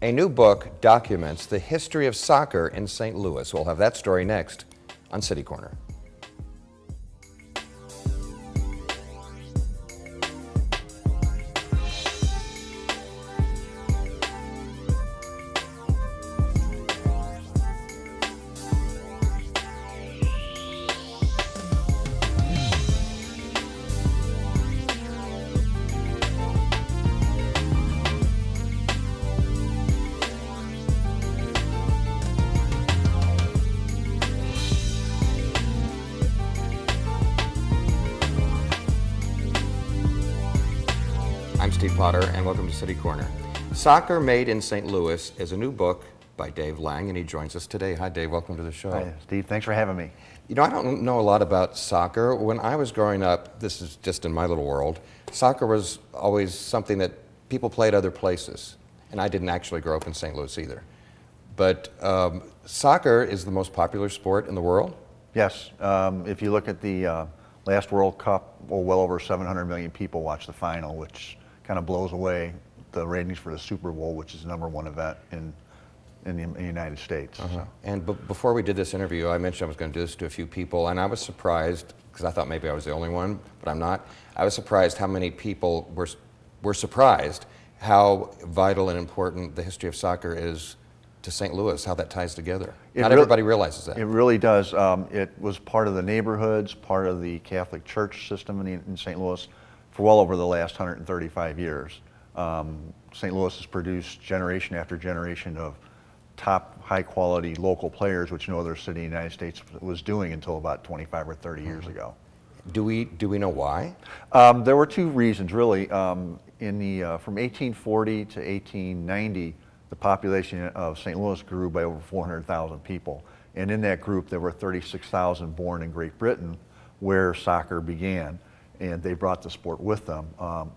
A new book documents the history of soccer in St. Louis. We'll have that story next on City Corner. I'm Steve Potter, and welcome to City Corner. Soccer Made in St. Louis is a new book by Dave Lange, and he joins us today. Hi, Dave. Welcome to the show. Hi, Steve. Thanks for having me. You know, I don't know a lot about soccer. When I was growing up, this is just in my little world, soccer was always something that people played other places, and I didn't actually grow up in St. Louis either. But soccer is the most popular sport in the world? Yes. If you look at the last World Cup, well over 700 million people watched the final, which kind of blows away the ratings for the Super Bowl, which is the #1 event in the United States. So. And before we did this interview, I mentioned I was going to do this to a few people, and I was surprised, because I thought maybe I was the only one, but I'm not. I was surprised how many people were surprised how vital and important the history of soccer is to St. Louis, how that ties together. Not everybody realizes that. It really does. It was part of the neighborhoods, part of the Catholic Church system in St. Louis for well over the last 135 years. St. Louis has produced generation after generation of top high-quality local players, which no other city in the United States was doing until about 25 or 30 years ago. Do we know why? There were two reasons, really. From 1840 to 1890, the population of St. Louis grew by over 400,000 people. And in that group, there were 36,000 born in Great Britain, where soccer began. And they brought the sport with them.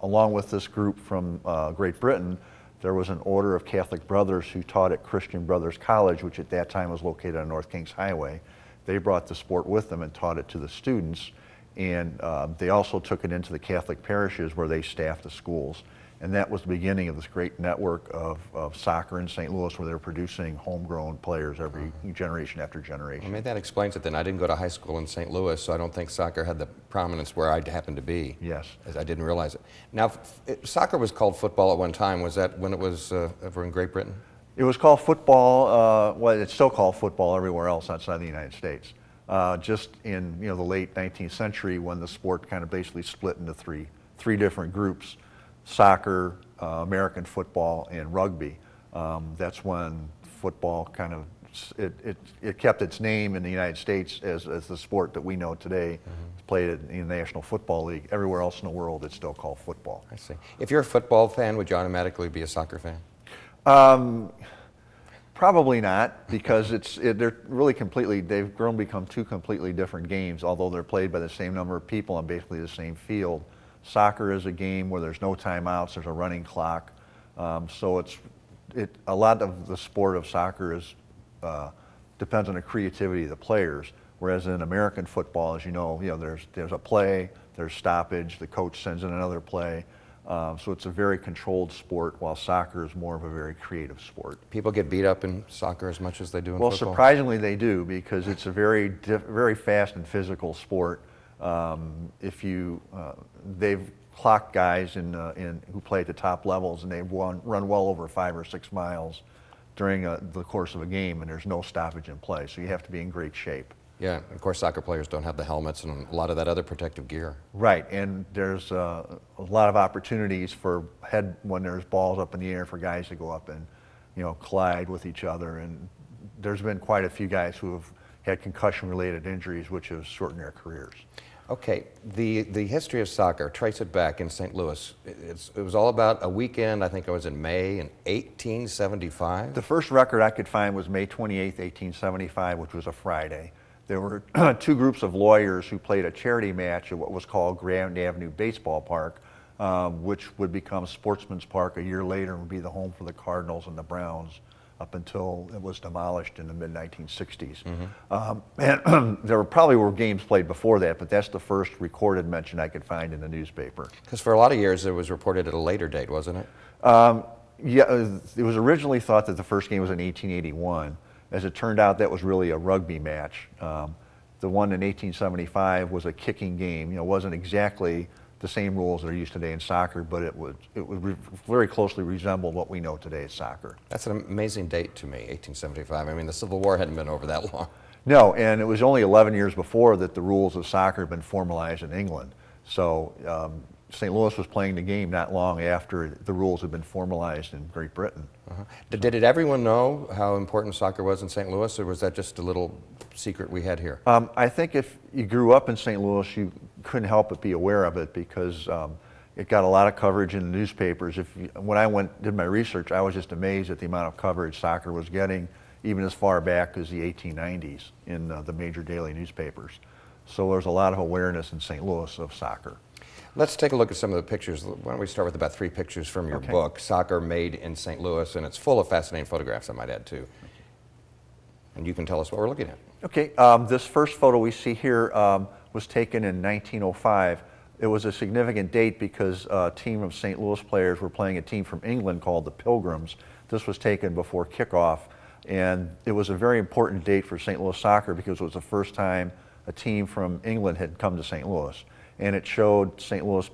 Along with this group from Great Britain, there was an order of Catholic brothers who taught at Christian Brothers College, which at that time was located on North Kings Highway. They brought the sport with them and taught it to the students. And they also took it into the Catholic parishes where they staffed the schools. And that was the beginning of this great network of soccer in St. Louis, where they were producing homegrown players every generation after generation. Well, maybe that explains it then. I didn't go to high school in St. Louis, so I don't think soccer had the prominence where I happened to be. Yes. As I didn't realize it. Now, soccer was called football at one time. Was that when it was ever in Great Britain? It was called football. Well, it's still called football everywhere else outside the United States. Just in the late 19th century, when the sport kind of basically split into three different groups. Soccer, American football, and rugby. That's when football kind of, it kept its name in the United States as the sport that we know today. It's played in the National Football League. Everywhere else in the world, it's still called football. I see. If you're a football fan, would you automatically be a soccer fan? Probably not, because they're really they've grown to become two completely different games, although they're played by the same number of people on basically the same field. Soccer is a game where there's no timeouts, there's a running clock. So a lot of the sport of soccer depends on the creativity of the players. Whereas in American football, as you know, there's a play, there's stoppage, the coach sends in another play. So it's a very controlled sport, while soccer is more of a very creative sport. People get beat up in soccer as much as they do in football? Well, surprisingly they do, because it's a very fast and physical sport. They've clocked guys who play at the top levels, and they've run well over 5 or 6 miles during the course of a game, and there's no stoppage in play, so you have to be in great shape. Yeah, of course soccer players don't have the helmets and a lot of that other protective gear. Right, and there's a lot of opportunities when there's balls up in the air for guys to go up and collide with each other, and there's been quite a few guys who have had concussion-related injuries, which have shortened their careers. Okay, the history of soccer, trace it back in St. Louis. It was all about a weekend, I think it was in May in 1875? The first record I could find was May 28th, 1875, which was a Friday. There were two groups of lawyers who played a charity match at what was called Grand Avenue Baseball Park, which would become Sportsman's Park a year later and would be the home for the Cardinals and the Browns up until it was demolished in the mid-1960s. And there probably were games played before that, but that's the first recorded mention I could find in the newspaper. Because for a lot of years it was reported at a later date, wasn't it? Yeah, it was originally thought that the first game was in 1881. As it turned out, that was really a rugby match. The one in 1875 was a kicking game. You know, it wasn't exactly the same rules that are used today in soccer, but it very closely resembled what we know today as soccer. That's an amazing date to me, 1875. I mean, the Civil War hadn't been over that long. No, and it was only 11 years before that the rules of soccer had been formalized in England. So St. Louis was playing the game not long after the rules had been formalized in Great Britain. Did everyone know how important soccer was in St. Louis, or was that just a little secret we had here? I think if you grew up in St. Louis, you couldn't help but be aware of it because it got a lot of coverage in the newspapers. When I did my research, I was just amazed at the amount of coverage soccer was getting, even as far back as the 1890s in the major daily newspapers. So there's a lot of awareness in St. Louis of soccer. Let's take a look at some of the pictures. Why don't we start with about 3 pictures from your book, Soccer Made in St. Louis, and it's full of fascinating photographs, I might add, too. And you can tell us what we're looking at. Okay, this first photo we see here was taken in 1905. It was a significant date because a team of St. Louis players were playing a team from England called the Pilgrims. This was taken before kickoff, and it was a very important date for St. Louis soccer because it was the first time a team from England had come to St. Louis. And it showed St. Louis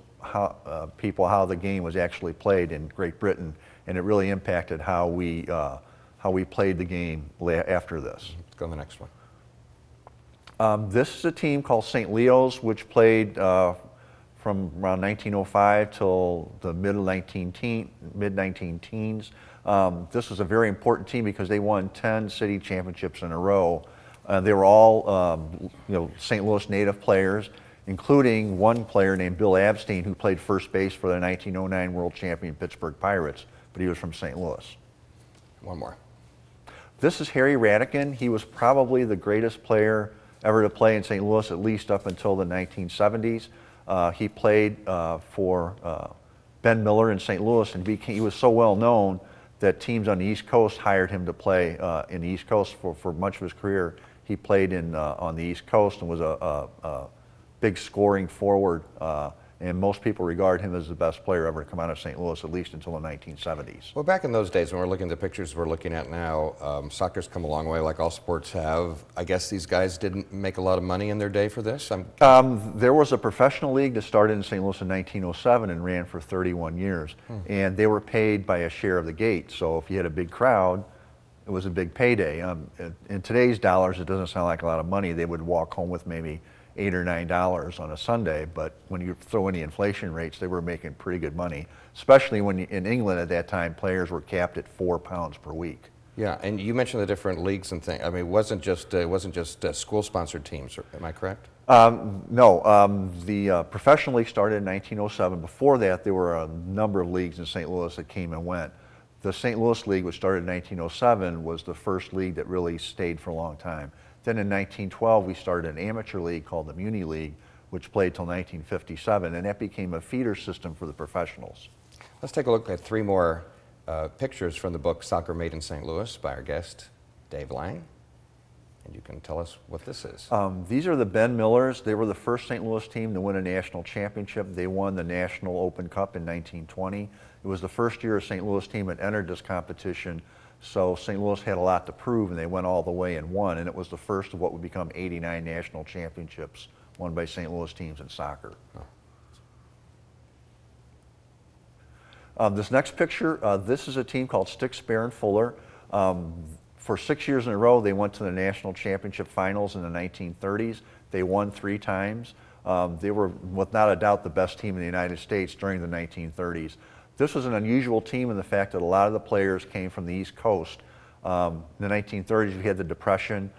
people how the game was actually played in Great Britain, and it really impacted how we played the game after this. Let's go to the next one. This is a team called St. Leo's, which played from around 1905 till the mid-19 teens. This was a very important team because they won 10 city championships in a row. They were all St. Louis native players, including one player named Bill Abstein, who played first base for the 1909 world champion Pittsburgh Pirates, but he was from St. Louis. One more. This is Harry Radican. He was probably the greatest player ever to play in St. Louis, at least up until the 1970s. He played for Ben Miller in St. Louis, and he was so well known that teams on the East Coast hired him to play in the East Coast for much of his career. He played on the East Coast and was a big scoring forward, and most people regard him as the best player ever to come out of St. Louis, at least until the 1970s. Well, back in those days, when we're looking at the pictures we're looking at now, soccer's come a long way, like all sports have. I guess these guys didn't make a lot of money in their day for this? There was a professional league that started in St. Louis in 1907 and ran for 31 years, and they were paid by a share of the gate. So if you had a big crowd, it was a big payday. In today's dollars, it doesn't sound like a lot of money. They would walk home with maybe $8 or $9 on a Sunday, but when you throw in the inflation rates, they were making pretty good money, especially when in England at that time, players were capped at £4 per week. Yeah, and you mentioned the different leagues and things. I mean, it wasn't just school-sponsored teams, am I correct? No, the professional league started in 1907. Before that, there were a number of leagues in St. Louis that came and went. The St. Louis League, which started in 1907, was the first league that really stayed for a long time. Then in 1912, we started an amateur league called the Muni League, which played till 1957, and that became a feeder system for the professionals. Let's take a look at 3 more pictures from the book Soccer Made in St. Louis by our guest, Dave Lange. And you can tell us what this is. These are the Ben Millers. They were the first St. Louis team to win a national championship. They won the National Open Cup in 1920. It was the first year a St. Louis team had entered this competition, so St. Louis had a lot to prove, and they went all the way and won, and it was the first of what would become 89 national championships won by St. Louis teams in soccer. This next picture, this is a team called Stick, Spare, and Fuller. For 6 years in a row, they went to the national championship finals in the 1930s. They won 3 times. They were, without a doubt, the best team in the United States during the 1930s. This was an unusual team in the fact that a lot of the players came from the East Coast. In the 1930s, we had the Depression,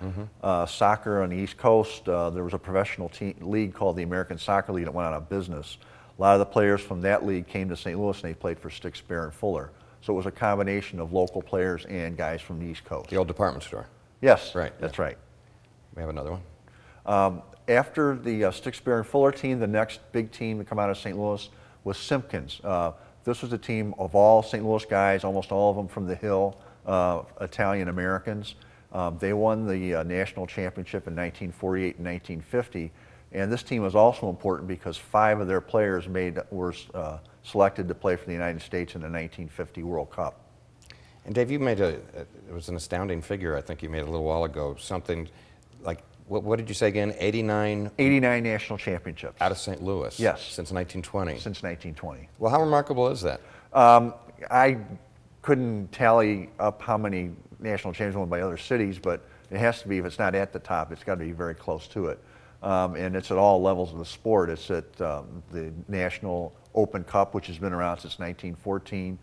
soccer on the East Coast. There was a professional league called the American Soccer League that went out of business. A lot of the players from that league came to St. Louis and they played for Stick, Spare, and Fuller. So it was a combination of local players and guys from the East Coast. The old department store. Yes, right. That's right. We have another one. After the Stick, Spare, and Fuller team, the next big team to come out of St. Louis was Simpkins. This was a team of all St. Louis guys, almost all of them from the Hill, Italian Americans. They won the national championship in 1948 and 1950. And this team was also important because 5 of their players were selected to play for the United States in the 1950 World Cup. And Dave, you made it was an astounding figure I think you made a little while ago, something like, what did you say again, 89? 89 national championships. Out of St. Louis? Yes. Since 1920? Since 1920. Well, how remarkable is that? I couldn't tally up how many national championships won by other cities, but it has to be, if it's not at the top, it's got to be very close to it. And it's at all levels of the sport. It's at the National Open Cup, which has been around since 1914,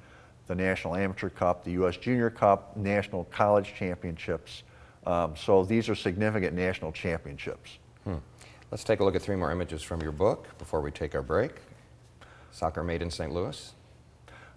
the National Amateur Cup, the U.S. Junior Cup, National College Championships. So these are significant national championships. Let's take a look at 3 more images from your book before we take our break. Soccer Made in St. Louis.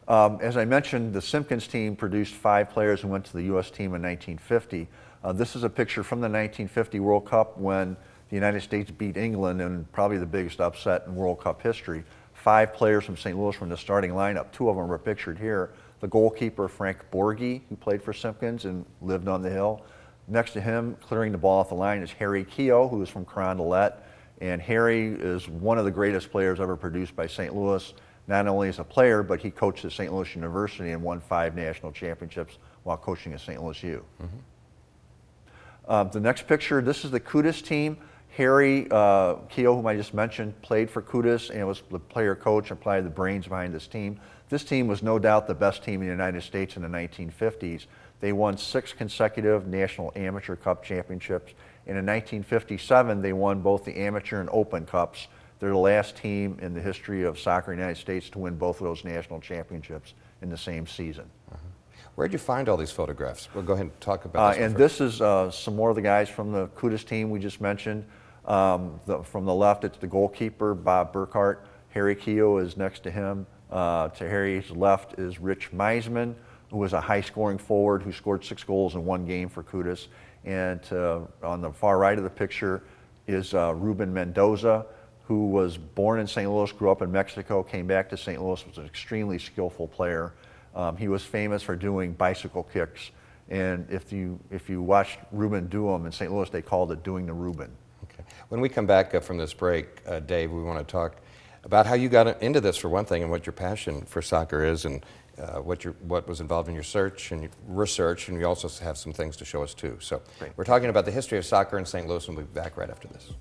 As I mentioned, the Simpkins team produced 5 players who went to the U.S. team in 1950. This is a picture from the 1950 World Cup when the United States beat England in probably the biggest upset in World Cup history. 5 players from St. Louis were in the starting lineup. 2 of them are pictured here. The goalkeeper, Frank Borghi, who played for Simpkins and lived on the hill. Next to him, clearing the ball off the line, is Harry Keogh, who is from Carondelet. And Harry is one of the greatest players ever produced by St. Louis, not only as a player, but he coached at St. Louis University and won 5 national championships while coaching at St. Louis U. The next picture, this is the Kudus team. Harry Keogh, whom I just mentioned, played for Kudus and was the player coach and probably the brains behind this team. This team was no doubt the best team in the United States in the 1950s. They won 6 consecutive National Amateur Cup championships. And in 1957, they won both the Amateur and Open Cups. They're the last team in the history of soccer in the United States to win both of those national championships in the same season. Where did you find all these photographs? We'll go ahead and talk about this. And this is some more of the guys from the Kudus team we just mentioned. From the left, it's the goalkeeper, Bob Burkhart. Harry Keogh is next to him. To Harry's left is Rich Meisman, who was a high-scoring forward who scored 6 goals in 1 game for Kudus. And on the far right of the picture is Ruben Mendoza, who was born in St. Louis, grew up in Mexico, came back to St. Louis, was an extremely skillful player. He was famous for doing bicycle kicks. And if you watched Ruben do them in St. Louis, they called it doing the Ruben. Okay. When we come back from this break, Dave, we want to talk about how you got into this for one thing and what your passion for soccer is and what was involved in your search and your research, and we also have some things to show us too. So Great. We're talking about the history of soccer in St. Louis, and we'll be back right after this.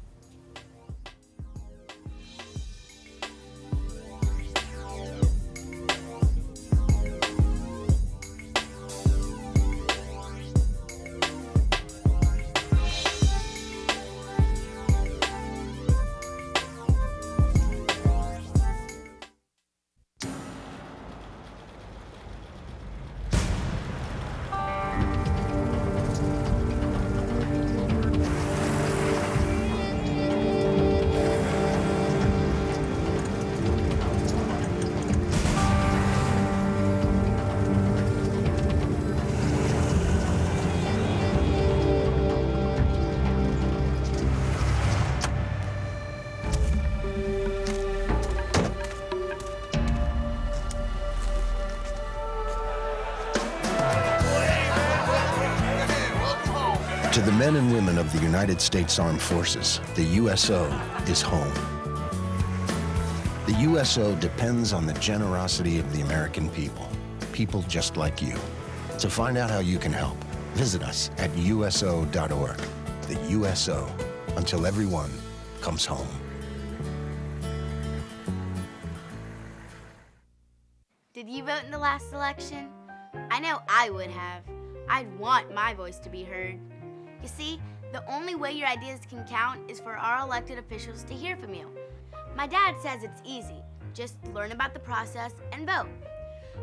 To the men and women of the United States Armed Forces, the USO is home. The USO depends on the generosity of the American people, people just like you. To find out how you can help, visit us at uso.org. The USO, until everyone comes home. Did you vote in the last election? I know I would have. I'd want my voice to be heard. You see, the only way your ideas can count is for our elected officials to hear from you. My dad says it's easy. Just learn about the process and vote.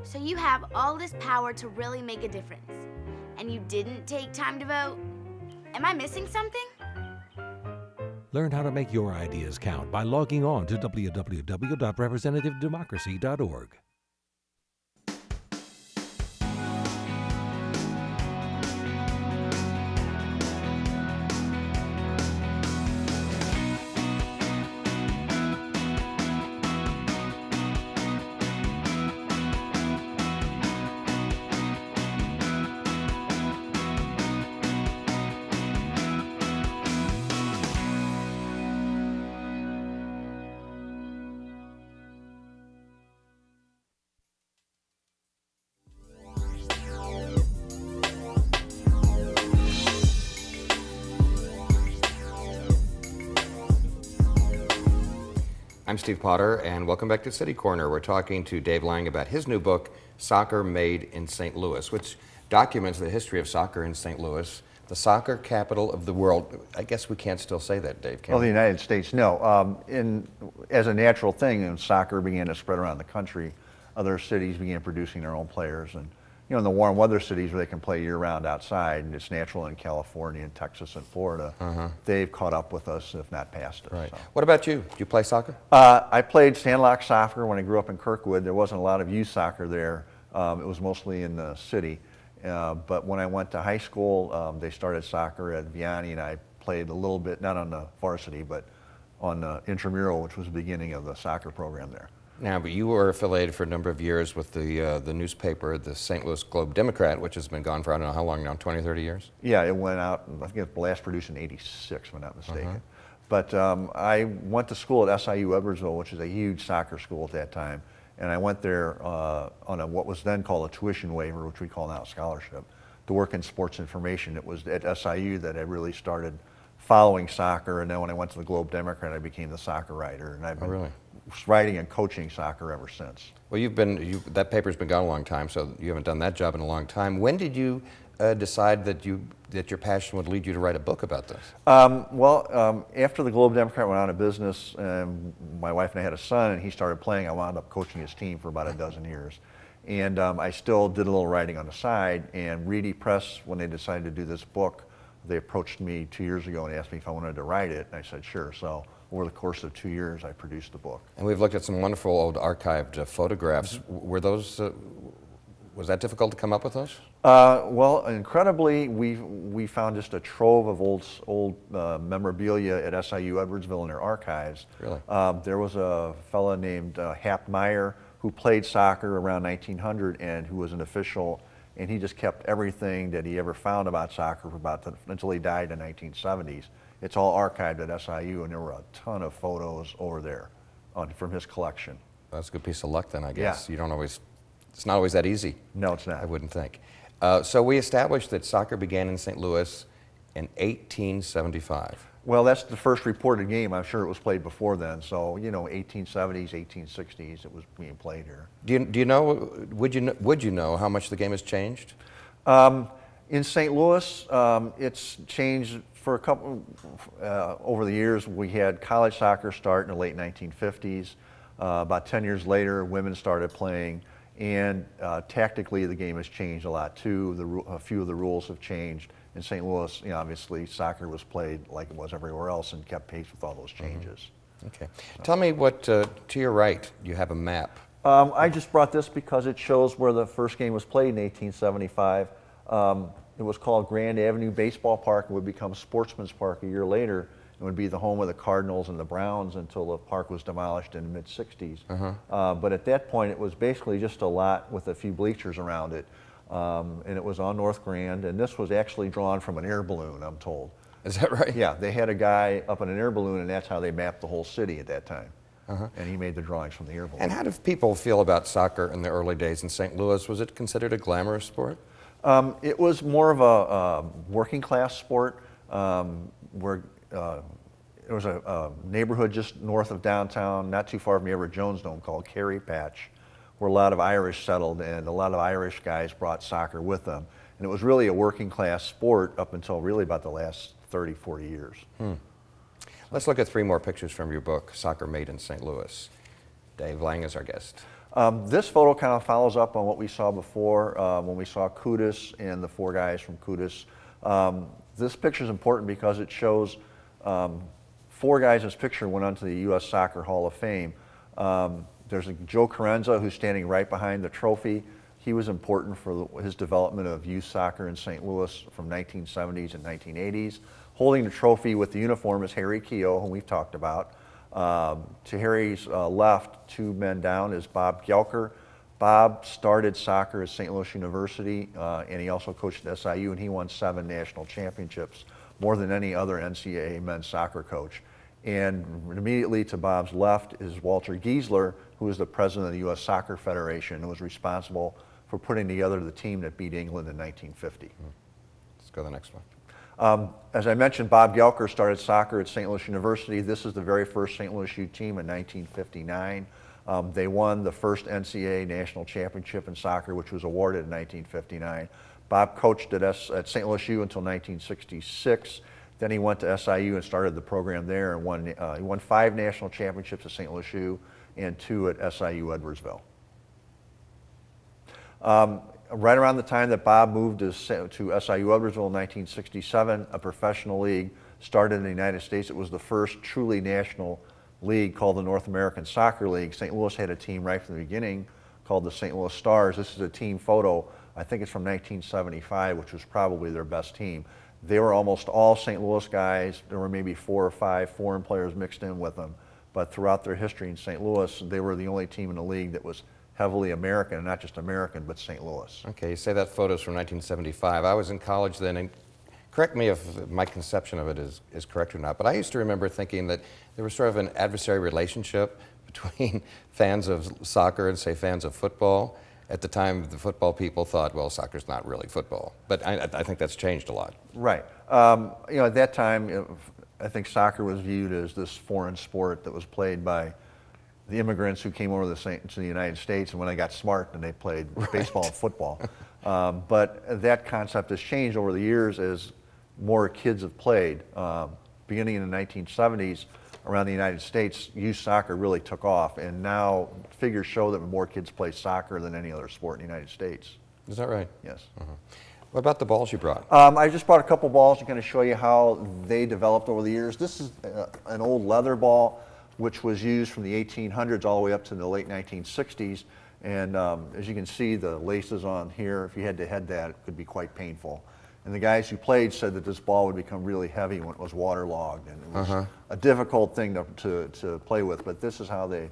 So you have all this power to really make a difference. And you didn't take time to vote? Am I missing something? Learn how to make your ideas count by logging on to www.representativedemocracy.org. I'm Steve Potter, and welcome back to City Corner. We're talking to Dave Lange about his new book, Soccer Made in St. Louis, which documents the history of soccer in St. Louis, the soccer capital of the world. I guess we can't still say that, Dave, can Well, the we? United States, no. As a natural thing, and soccer began to spread around the country, other cities began producing their own players. And in the warm weather cities where they can play year-round outside, and it's natural in California and Texas and Florida, they've caught up with us, if not passed us. Right. So. What about you? Do you play soccer? I played sandlot soccer when I grew up in Kirkwood. There wasn't a lot of youth soccer there. It was mostly in the city. But when I went to high school, they started soccer at Vianney, and I played a little bit, not on the varsity, but on the intramural, which was the beginning of the soccer program there. Now, but you were affiliated for a number of years with the newspaper, the St. Louis Globe-Democrat, which has been gone for I don't know how long now, 20, 30 years? Yeah, it went out, I think it was last produced in '86, if I'm not mistaken. But I went to school at SIU Edwardsville, which is a huge soccer school at that time. And I went there on what was then called a tuition waiver, which we call now a scholarship, to work in sports information. It was at SIU that I really started following soccer. And then when I went to the Globe-Democrat, I became the soccer writer. And I've been writing and coaching soccer ever since. Well, that paper's been gone a long time, so you haven't done that job in a long time. When did you decide that your passion would lead you to write a book about this? After the Globe-Democrat went out of business, my wife and I had a son, and he started playing. I wound up coaching his team for about a dozen years. And I still did a little writing on the side, and Reedy Press, when they decided to do this book, they approached me 2 years ago and asked me if I wanted to write it, and I said sure. So over the course of 2 years, I produced the book. And we've looked at some wonderful old archived photographs. Were those, was that difficult to come up with those? Well, incredibly, we found just a trove of old memorabilia at SIU Edwardsville in their archives. Really? There was a fella named Hap Meyer who played soccer around 1900 and who was an official, and he just kept everything that he ever found about soccer until he died in the 1970s. It's all archived at SIU, and there were a ton of photos over there from his collection. That's a good piece of luck then, I guess. Yeah. You don't always, it's not always that easy. No, it's not. I wouldn't think. So we established that soccer began in St. Louis in 1875. Well, that's the first reported game. I'm sure it was played before then. So, 1870s, 1860s, it was being played here. Do you know, would you know how much the game has changed? In St. Louis, it's changed for a couple, over the years. We had college soccer start in the late 1950s. About 10 years later, women started playing. And tactically, the game has changed a lot too. A few of the rules have changed. In St. Louis, obviously, soccer was played like it was everywhere else and kept pace with all those changes. Okay. Tell me what, to your right, you have a map. I just brought this because it shows where the first game was played in 1875. It was called Grand Avenue Baseball Park and would become Sportsman's Park a year later. It would be the home of the Cardinals and the Browns until the park was demolished in the mid-60s. But at that point, it was basically just a lot with a few bleachers around it. And it was on North Grand, and this was actually drawn from an air balloon, I'm told. Is that right? Yeah, they had a guy up in an air balloon, and that's how they mapped the whole city at that time. And he made the drawings from the air balloon. And how did people feel about soccer in the early days in St. Louis? Was it considered a glamorous sport? It was more of a working class sport where there was a neighborhood just north of downtown, not too far from the Everett Jones Dome, called Carey Patch, where a lot of Irish settled, and a lot of Irish guys brought soccer with them. And it was really a working class sport up until really about the last 30, 40 years. Let's look at 3 more pictures from your book, Soccer Made in St. Louis. Dave Lange is our guest. This photo kind of follows up on what we saw before when we saw Kudus and the 4 guys from Kudus. This picture is important because it shows 4 guys in this picture went on to the U.S. Soccer Hall of Fame. There's Joe Carenza, who's standing right behind the trophy. He was important for his development of youth soccer in St. Louis from 1970s and 1980s. Holding the trophy with the uniform is Harry Keogh, whom we've talked about. To Harry's left, 2 men down, is Bob Gelker. Bob started soccer at St. Louis University, and he also coached at SIU, and he won 7 national championships, more than any other NCAA men's soccer coach. And immediately to Bob's left is Walter Giesler, who is the president of the U.S. Soccer Federation and was responsible for putting together the team that beat England in 1950. Let's go to the next one. As I mentioned, Bob Gelker started soccer at St. Louis University. This is the very first St. Louis U team in 1959. They won the first NCAA national championship in soccer, which was awarded in 1959. Bob coached at St. Louis U until 1966. Then he went to SIU and started the program there and he won 5 national championships at St. Louis U and 2 at SIU Edwardsville. Right around the time that Bob moved to SIU Edwardsville in 1967, a professional league started in the United States. It was the first truly national league called the North American Soccer League. St. Louis had a team right from the beginning called the St. Louis Stars. This is a team photo. I think it's from 1975, which was probably their best team. They were almost all St. Louis guys. There were maybe 4 or 5 foreign players mixed in with them. But throughout their history in St. Louis, they were the only team in the league that was heavily American, and not just American, but St. Louis. Okay, you say that photo's from 1975. I was in college then, and correct me if my conception of it is correct or not, but I used to remember thinking that there was sort of an adversary relationship between fans of soccer and, say, fans of football. At the time, the football people thought, well, soccer's not really football. But I think that's changed a lot. Right. You know, at that time, I think soccer was viewed as this foreign sport that was played by the immigrants who came over to the United States, and when they got smart, then they played baseball and football. But that concept has changed over the years as more kids have played. Beginning in the 1970s, around the United States, youth soccer really took off, and now figures show that more kids play soccer than any other sport in the United States. Is that right? Yes. What about the balls you brought? I just brought a couple balls to kind of show you how they developed over the years. This is an old leather ball, which was used from the 1800s all the way up to the late 1960s. And as you can see, the laces on here, if you had to head that, it could be quite painful. And the guys who played said that this ball would become really heavy when it was waterlogged, and it was a difficult thing to play with, but this is how they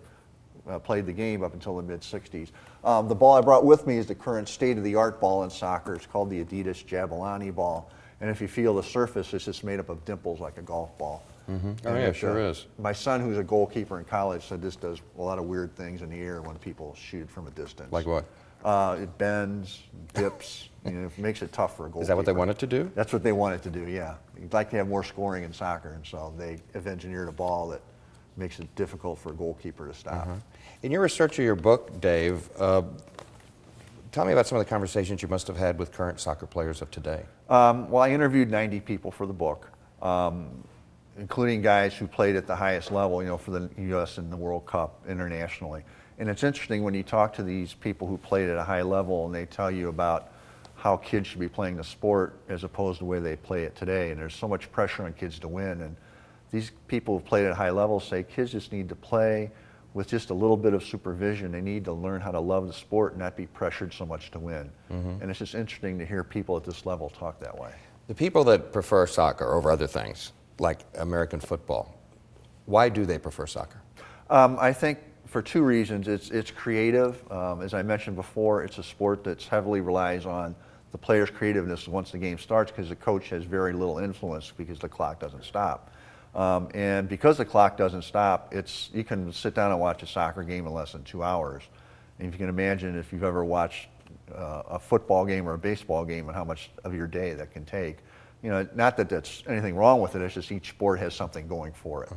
played the game up until the mid-60s. The ball I brought with me is the current state-of-the-art ball in soccer. It's called the Adidas Javelani ball, and if you feel the surface, it's just made up of dimples like a golf ball. Oh yeah, sure is. My son, who's a goalkeeper in college, said this does a lot of weird things in the air when people shoot it from a distance. Like what? It bends, dips, you know, it makes it tough for a goalkeeper. Is that what they want it to do? That's what they want it to do, yeah. You'd like to have more scoring in soccer, and so they have engineered a ball that makes it difficult for a goalkeeper to stop. In your research of your book, Dave, tell me about some of the conversations you must have had with current soccer players of today. Well, I interviewed 90 people for the book, including guys who played at the highest level, you know, for the U.S. and the World Cup internationally. And it's interesting when you talk to these people who played at a high level and they tell you about how kids should be playing the sport as opposed to the way they play it today. And there's so much pressure on kids to win. And these people who've played at high levels say kids just need to play with just a little bit of supervision. They need to learn how to love the sport and not be pressured so much to win. And it's just interesting to hear people at this level talk that way. The people that prefer soccer over other things, like American football, why do they prefer soccer? I think for 2 reasons. It's creative. As I mentioned before, it's a sport that heavily relies on the player's creativeness once the game starts, because the coach has very little influence because the clock doesn't stop. And because the clock doesn't stop, you can sit down and watch a soccer game in less than 2 hours. And if you can imagine if you've ever watched a football game or a baseball game and how much of your day that can take. You know, not that that's anything wrong with it, it's just each sport has something going for it.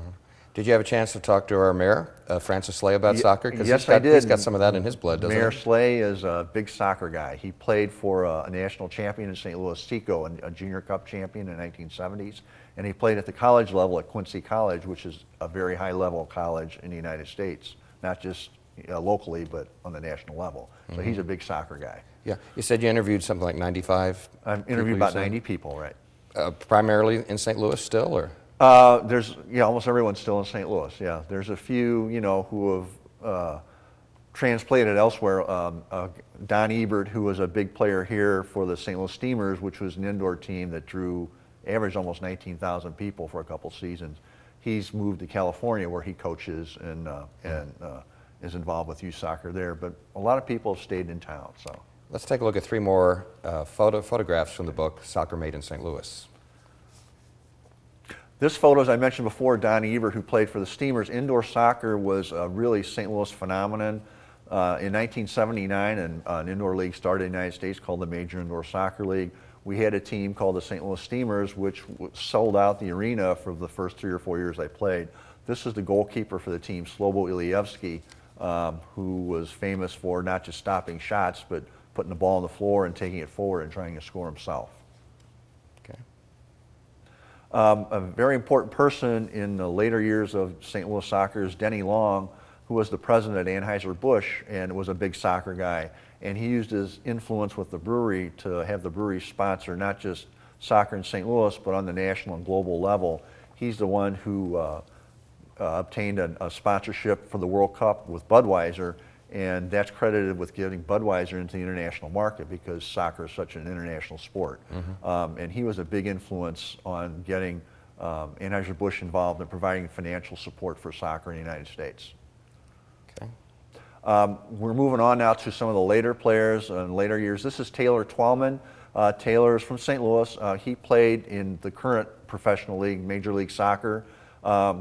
Did you have a chance to talk to our mayor, Francis Slay, about soccer? Yes, I did. He's got some of that in his blood, doesn't he? Mayor Slay is a big soccer guy. He played for a national champion in St. Louis, Seco, a junior cup champion in the 1970s. And he played at the college level at Quincy College, which is a very high-level college in the United States, not just locally, but on the national level. So he's a big soccer guy. Yeah. You said you interviewed something like 95? I've interviewed about 90 people, right. Primarily in St. Louis still, or? There's, almost everyone's still in St. Louis, yeah. There's a few, who have transplanted elsewhere. Don Ebert, who was a big player here for the St. Louis Steamers, which was an indoor team that averaged almost 19,000 people for a couple seasons. He's moved to California, where he coaches and is involved with youth soccer there. But a lot of people have stayed in town, so. Let's take a look at 3 more photographs from the book, Soccer Made in St. Louis. This photo, as I mentioned before, Don Ebert, who played for the Steamers. Indoor soccer was a really St. Louis phenomenon. In 1979, an indoor league started in the United States called the Major Indoor Soccer League. we had a team called the St. Louis Steamers, which sold out the arena for the first 3 or 4 years I played. This is the goalkeeper for the team, Slobo Ilievsky, who was famous for not just stopping shots, but putting the ball on the floor and taking it forward and trying to score himself. Okay. A very important person in the later years of St. Louis soccer is Dave Lange, who was the president at Anheuser-Busch and was a big soccer guy. And he used his influence with the brewery to have the brewery sponsor not just soccer in St. Louis, but on the national and global level. He's the one who obtained a sponsorship for the World Cup with Budweiser, and that's credited with getting Budweiser into the international market because soccer is such an international sport. And he was a big influence on getting Anheuser-Busch involved in providing financial support for soccer in the United States. Okay. We're moving on now to some of the later players in later years. This is Taylor Twellman. Taylor is from St. Louis. He played in the current professional league, Major League Soccer.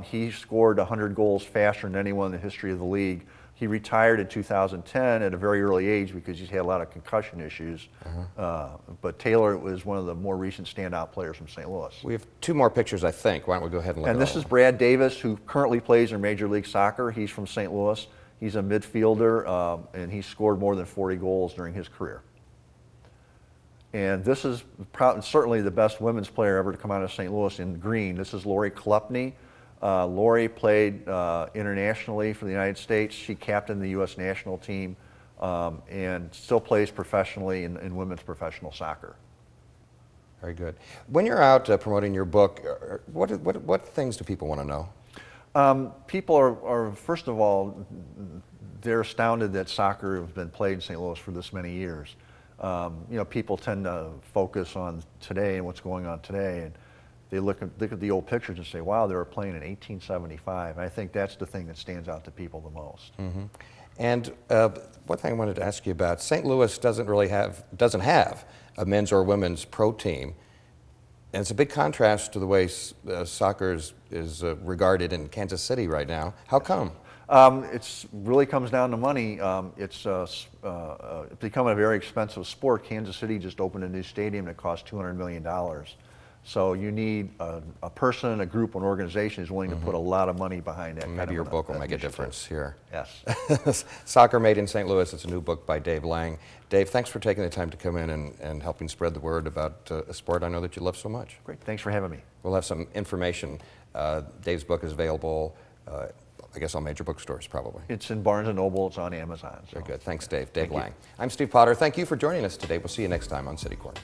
He scored 100 goals faster than anyone in the history of the league. He retired in 2010 at a very early age because he's had a lot of concussion issues. But Taylor was one of the more recent standout players from St. Louis. We have 2 more pictures, I think. Why don't we go ahead and look at And this all is of them? Brad Davis, who currently plays in Major League Soccer. He's from St. Louis. He's a midfielder, and he scored more than 40 goals during his career. And this is certainly the best women's player ever to come out of St. Louis in green. This is Lori Klepny. Lori played internationally for the United States. She captained the U.S. national team and still plays professionally in women's professional soccer. Very good. When you're out promoting your book, what things do people want to know? People are, first of all, they're astounded that soccer has been played in St. Louis for this many years. You know, people tend to focus on today and what's going on today, and they look at the old pictures and say, wow, they were playing in 1875. And I think that's the thing that stands out to people the most. And one thing I wanted to ask you about, St. Louis doesn't have a men's or women's pro team. And it's a big contrast to the way soccer is regarded in Kansas City right now. How come? It really comes down to money. It's become a very expensive sport. Kansas City just opened a new stadium that costs $200 million. So you need a person, a group, an organization who's willing to put a lot of money behind that. Maybe your book will make a difference here. Yes. Soccer Made in St. Louis. It's a new book by Dave Lange. Dave, thanks for taking the time to come in and helping spread the word about a sport I know that you love so much. Great. Thanks for having me. We'll have some information. Dave's book is available, I guess, on major bookstores, probably. It's in Barnes & Noble. It's on Amazon. So. Very good. Thanks, Dave. Dave Lange. I'm Steve Potter. Thank you for joining us today. We'll see you next time on City Corner.